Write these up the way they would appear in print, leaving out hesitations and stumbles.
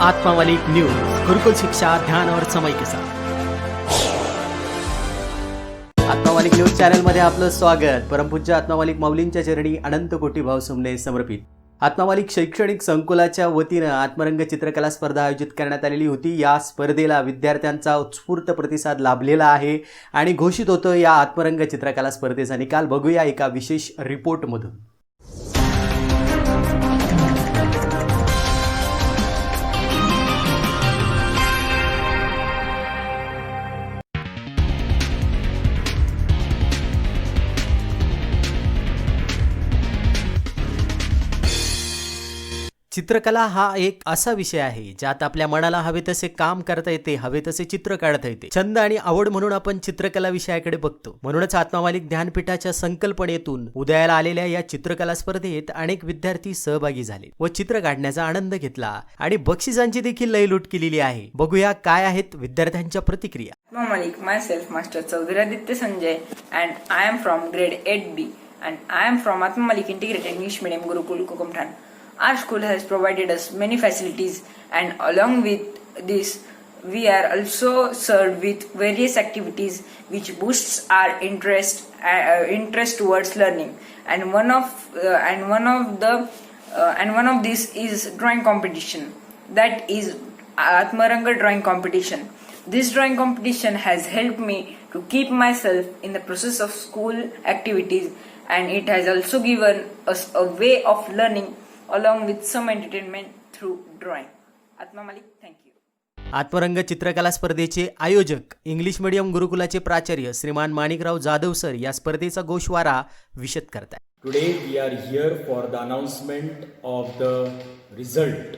आत्मावालिक news, गुरुकुल शिक्षा ध्यान और समय के साथ। आत्मावालिक न्यूज चॅनल मध्ये आपलं स्वागत। परमपूज्य आत्मावालिक माऊलींच्या चरणी अनंत कोटी भाव सुमने समर्पित। आत्मावालिक शैक्षणिक संकुलाच्या वतीनं आत्मरंग चित्रकला स्पर्धा आयोजित करण्यात आलेली होती। या स्पर्धेला विद्यार्थ्यांचा उत्स्फूर्त प्रतिसाद लाभलेला आहे आणि घोषित होतं या आत्मरंग चित्रकला स्पर्धेचा निकाल। बघूया एका विशेष रिपोर्टमधून। चित्रकला हा एक असा विषय आहे ज्यात आपल्या मनाला हवे तसे काम करता येते, हवे तसे चित्र काढता येते। छंद आणि आवड म्हणून आपण चित्रकला विषयाकडे बघतो। म्हणूनच आत्मावालिक ज्ञानपीठाच्या संकल्पनेतून उदयाला आलेल्या या चित्रकला स्पर्धेत अनेक विद्यार्थी सहभागी झाले व चित्र काढण्याचा आनंद घेतला आणि बक्षिसांची देखील लयलूट केलेली आहे। बघूया काय आहेत विद्यार्थ्यांच्या प्रतिक्रिया। Malik, myself, Master Chaudhary Aditya Sanjay, and I am from grade 8B, and I am from Atma Malik Integrated English Medium Gurukul Kokamthan. Our school has provided us many facilities, and along with this, we are also served with various activities which boosts our interest towards learning. And one of this is drawing competition. That is Atmaranga drawing competition. This drawing competition has helped me to keep myself in the process of school activities, and it has also given us a way of learning along with some entertainment through drawing. Atma Malik, thank you. आत्मरंग चित्रकला स्पर्धेचे आयोजक English medium गुरुकुलाचे प्राचार्य श्रीमान Manikrao Jadhav sir या स्पर्धेचा गोषवारा विशद करतात। Today we are here for the announcement of the result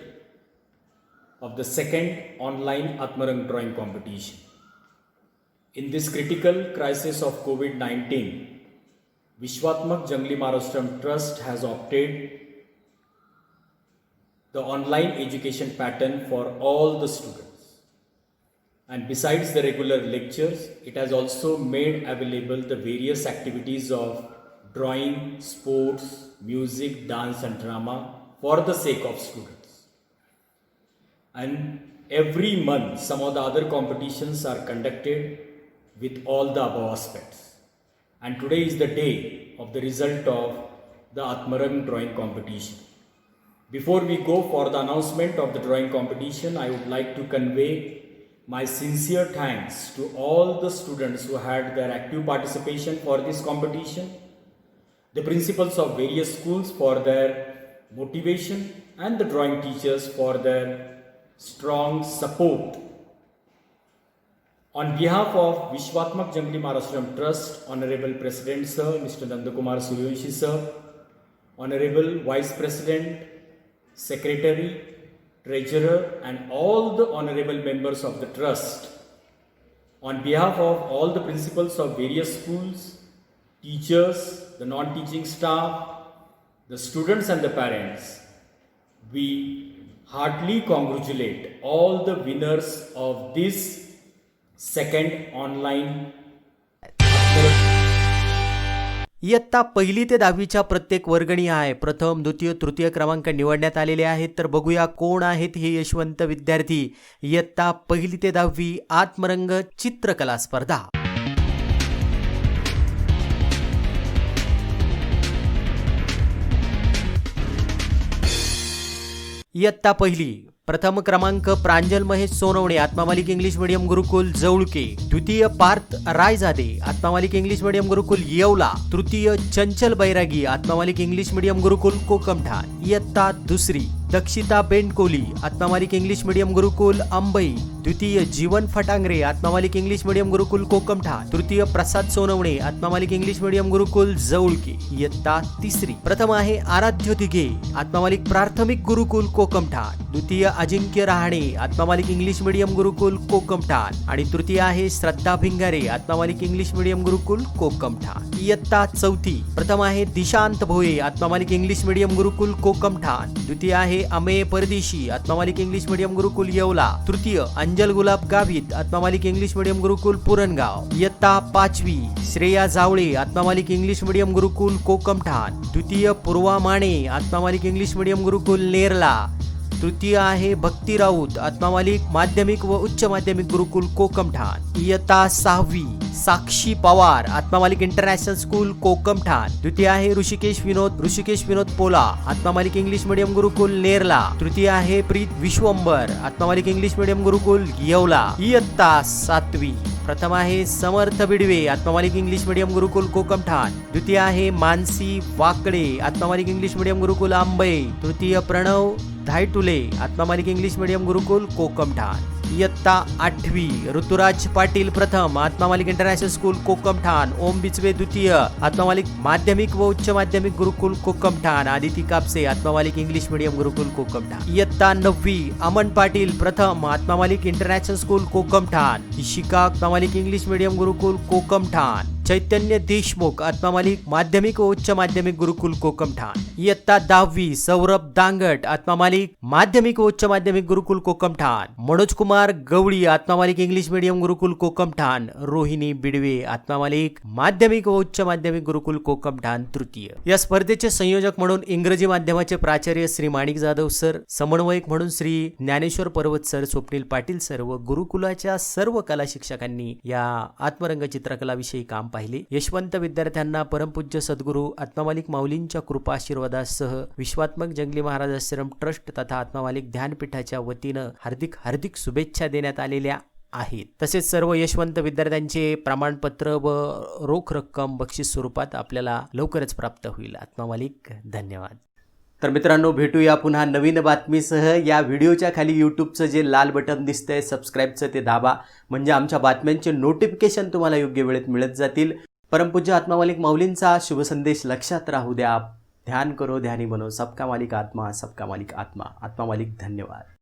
of the second online Atmarang drawing competition. In this critical crisis of COVID-19, Vishwatmak Jangli Maharashtra Trust has opted the online education pattern for all the students. And besides the regular lectures, it has also made available the various activities of drawing, sports, music, dance and drama for the sake of students. And every month some of the other competitions are conducted with all the above aspects. And today is the day of the result of the Atmarang drawing competition. Before we go for the announcement of the drawing competition, I would like to convey my sincere thanks to all the students who had their active participation for this competition, the principals of various schools for their motivation, and the drawing teachers for their strong support. On behalf of Vishwatmak Jangli Maharashtra Trust, Honorable President Sir, Mr. Nandakumar Suryavanshi Sir, Honorable Vice President, Secretary, Treasurer and all the honorable members of the Trust, on behalf of all the principals of various schools, teachers, the non-teaching staff, the students and the parents, we heartily congratulate all the winners of this second online इयत्ता 1ली ते 10वीच्या प्रत्येक वर्गणीहाय प्रथम, द्वितीय, तृतीय क्रमांक निवडण्यात आलेले आहेत। तर बघूया कोण आहेत हे यशवंत विद्यार्थी। इयत्ता 1ली ते 10वी आत्मरंग चित्रकला स्पर्धा। इयत्ता 1ली प्रथम क्रमांक प्रांजल महेश सोनवणे, आत्मावालिक इंग्लिश मीडियम गुरुकुल जवळके। द्वितीय पार्थ रायजादे, आत्मावालिक इंग्लिश मीडियम गुरुकुल येवला। तृतीय चंचल बैरागी, आत्मावालिक इंग्लिश मीडियम गुरुकुल कोकमठाण। इयत्ता 2री दक्षिता बेंडकोली, आत्मावालिक इंग्लिश मीडियम गुरुकुल अंबई। द्वितीय जीवन फटांगरे, आत्मावालिक इंग्लिश मीडियम गुरुकुल कोकमठाण। तृतीय प्रसाद सोनवणे, आत्मावालिक इंग्लिश मीडियम गुरुकुल जवळके। इयत्ता 3री प्रथम आहे आराध्य दिघे, आत्मावालिक प्राथमिक गुरुकुल कोकमठाण। द्वितीय अजिंक्य रहाणे, आत्मावालिक इंग्लिश मीडियम गुरुकुल कोकमठाण आणि तृतीय आहे श्रद्धा भिंगारे, आत्मावालिक इंग्लिश मीडियम गुरुकुल कोकमठाण। इयत्ता 4थी प्रथम आहे दिशांत भोये, आत्मावालिक इंग्लिश मीडियम गुरुकुल कोकमठाण। द्वितीय आहे अमेय परदेशी, आत्मावालिक इंग्लिश मीडियम गुरुकुल येवला। तृतीय अंजल गुलाब गावित, आत्मावालिक इंग्लिश मीडियम गुरुकुल पुरणगाव। इयत्ता 5वी श्रेया जावळे, आत्मावालिक इंग्लिश मीडियम गुरुकुल कोकमठाण। द्वितीय पूर्वा माने, आत्मावालिक इंग्लिश मीडियम गुरुकुल नेरला। तृतीय आहे भक्ती राऊत आत्मा मालिक माध्यमिक व उच्च माध्यमिक गुरुकुल कोकमठाण। इयत्ता 6वी साक्षी पवार आत्मा मालिक इंटरनॅशनल स्कूल कोकमठाण। द्वितीय आहे ऋषिकेश विनोद पोला आत्मा मालिक इंग्लिश मीडियम गुरुकुल नेरला। तृतीय आहे प्रीत विश्वंबर आत्मा मालिक इंग्लिश मीडियम गुरुकुल येवला। इयत्ता 7वी प्रथम आहे समर्थ बिडवे आत्मा मालिक इंग्लिश मीडियम गुरुकुल कोकमठाण। द्वितीय आहे मानसी वाकडे आत्मा मालिक इंग्लिश मीडियम गुरुकुल आंबे। तृतीय प्रणव धायटुले आत्मा मालिक इंग्लिश मीडियम गुरुकुल कोकमठाण। इयत्ता 8वी ऋतुराज पाटील प्रथम आत्मा मालिक इंटरनॅशनल स्कूल कोकमठाण। ओम बिचवे द्वितीय आत्मा मालिक माध्यमिक व उच्च माध्यमिक गुरुकुल कोकमठाण। आदिती कापसे आत्मा मालिक इंग्लिश मीडियम गुरुकुल कोकमठाण। इयत्ता 9वी अमन पाटील प्रथम आत्मा मालिक इंटरनॅशनल स्कूल कोकमठाण। इशिका आत्मा मालिक इंग्लिश मीडियम गुरुकुल कोकमठाण। चैतन्य देशमुख आत्मा मालिक माध्यमिक व उच्च माध्यमिक गुरुकुल कोकमठाण। इयत्ता 10वी सौरभ दांगट आत्मा मालिक माध्यमिक व उच्च माध्यमिक गुरुकुल कोकमठाण। मनोज कुमार गवळी आत्मा मालिक इंग्लिश मीडियम गुरुकुल कोकमठाण। रोहिणी बिडवे आत्मा मालिक माध्यमिक व उच्च माध्यमिक गुरुकुल कोकमठाण तृतीय। या स्पर्धेचे संयोजक म्हणून इंग्रजी माध्यमाचे प्राचार्य श्री माणिक जाधव सर, समन्वयक म्हणून श्री ज्ञानेश्वर पर्वत सर, स्वप्नील पाटील सर व गुरुकुलाच्या सर्व कला शिक्षकांनी या आत्मरंग चित्रकला विषयी काम पाहिले। यशवंत विद्यार्थ्यांना परमपूज्य सद्गुरू आत्मा मालिक माऊलींच्या कृपा आशीर्वादासह विश्वात्मक जंगली महाराज आश्रम ट्रस्ट तथा आत्मा मालिक ध्यानपीठाच्या वतीनं हार्दिक शुभेच्छा देण्यात आलेल्या आहेत। तसेच सर्व यशवंत विद्यार्थ्यांचे प्रमाणपत्र व रोख रक्कम बक्षीस स्वरूपात आपल्याला लवकरच प्राप्त होईल। आत्मा मालिक धन्यवाद। तर मित्रांनो, भेटूया पुन्हा नवीन बातमीसह। या व्हिडिओच्या खाली यूट्यूबचं जे लाल बटन दिसतंय सबस्क्राईबचं ते दाबा, म्हणजे आमच्या बातम्यांचे नोटिफिकेशन तुम्हाला योग्य वेळेत मिळत जातील। परमपूज्य आत्मा मालिक माऊलींचा शुभ संदेश लक्षात राहू द्या। ध्यान करो ध्यानी बनो, सबका मालिक आत्मा सबका मालिक आत्मा। आत्मा मालिक धन्यवाद।